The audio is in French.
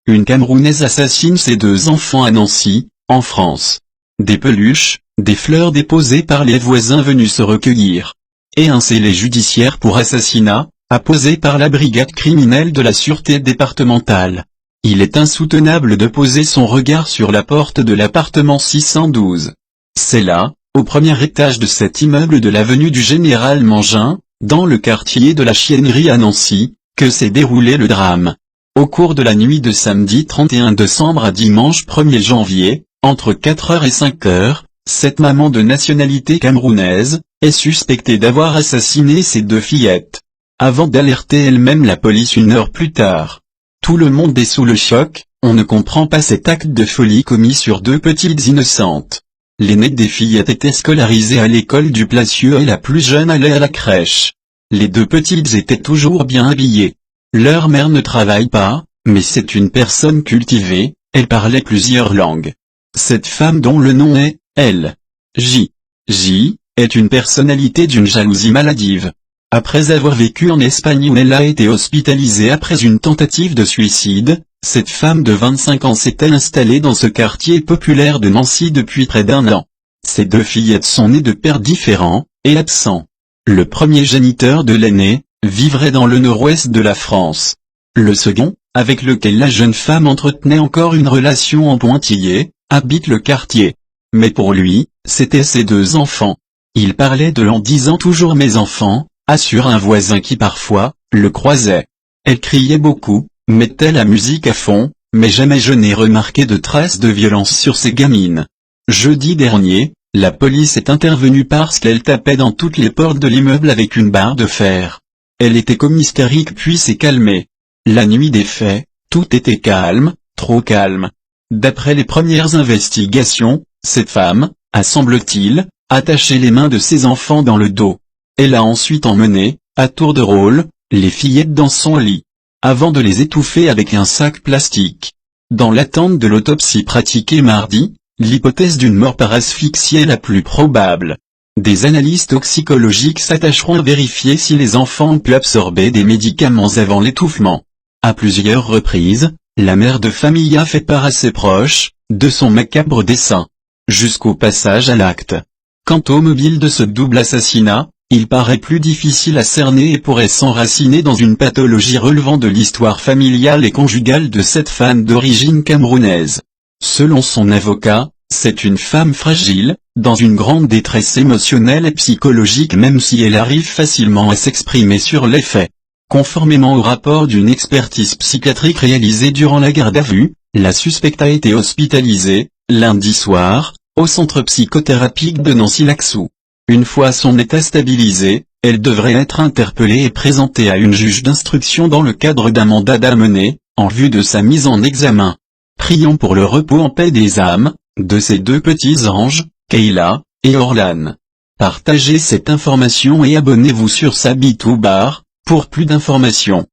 Une Camerounaise assassine ses 2 enfants à Nancy, en France. Des peluches, des fleurs déposées par les voisins venus se recueillir. Et un scellé judiciaire pour assassinat, apposé par la brigade criminelle de la sûreté départementale. Il est insoutenable de poser son regard sur la porte de l'appartement 612. C'est là, au premier étage de cet immeuble de l'avenue du Général Mangin, dans le quartier de la Chiennerie à Nancy, que s'est déroulé le drame. Au cours de la nuit de samedi 31 décembre à dimanche 1er janvier, entre 4h et 5h, cette maman de nationalité camerounaise, est suspectée d'avoir assassiné ses 2 fillettes. Avant d'alerter elle-même la police 1 heure plus tard. Tout le monde est sous le choc, on ne comprend pas cet acte de folie commis sur 2 petites innocentes. L'aînée des fillettes était scolarisée à l'école du Placieux et la plus jeune allait à la crèche. Les 2 petites étaient toujours bien habillées. Leur mère ne travaille pas, mais c'est une personne cultivée, elle parlait plusieurs langues. Cette femme dont le nom est, elle. J. Est une personnalité d'une jalousie maladive. Après avoir vécu en Espagne où elle a été hospitalisée après une tentative de suicide, cette femme de 25 ans s'était installée dans ce quartier populaire de Nancy depuis près d'1 an. Ces 2 fillettes sont nées de pères différents, et absents. Le premier géniteur de l'aînée, vivrait dans le nord-ouest de la France. Le second, avec lequel la jeune femme entretenait encore une relation en pointillé, habite le quartier. Mais pour lui, c'était ses 2 enfants. Il parlait d'eux en disant toujours mes enfants, assure un voisin qui parfois, le croisait. Elle criait beaucoup, mettait la musique à fond, mais jamais je n'ai remarqué de traces de violence sur ces gamines. Jeudi dernier, la police est intervenue parce qu'elle tapait dans toutes les portes de l'immeuble avec une barre de fer. Elle était comme hystérique puis s'est calmée. La nuit des faits, tout était calme, trop calme. D'après les premières investigations, cette femme, a semble-t-il, attaché les mains de ses enfants dans le dos. Elle a ensuite emmené, à tour de rôle, les fillettes dans son lit, avant de les étouffer avec un sac plastique. Dans l'attente de l'autopsie pratiquée mardi, l'hypothèse d'une mort par asphyxie est la plus probable. Des analyses toxicologiques s'attacheront à vérifier si les enfants ont pu absorber des médicaments avant l'étouffement. À plusieurs reprises, la mère de famille a fait part à ses proches, de son macabre dessein, jusqu'au passage à l'acte. Quant au mobile de ce double assassinat, il paraît plus difficile à cerner et pourrait s'enraciner dans une pathologie relevant de l'histoire familiale et conjugale de cette femme d'origine camerounaise. Selon son avocat, c'est une femme fragile, dans une grande détresse émotionnelle et psychologique même si elle arrive facilement à s'exprimer sur les faits. Conformément au rapport d'une expertise psychiatrique réalisée durant la garde à vue, la suspecte a été hospitalisée, lundi soir, au centre psychothérapique de Nancy-Laxou. Une fois son état stabilisé, elle devrait être interpellée et présentée à une juge d'instruction dans le cadre d'un mandat d'amener, en vue de sa mise en examen. Prions pour le repos en paix des âmes, de ces 2 petits anges, Kayla et Orlan. Partagez cette information et abonnez-vous sur Sabitou Bar, pour plus d'informations.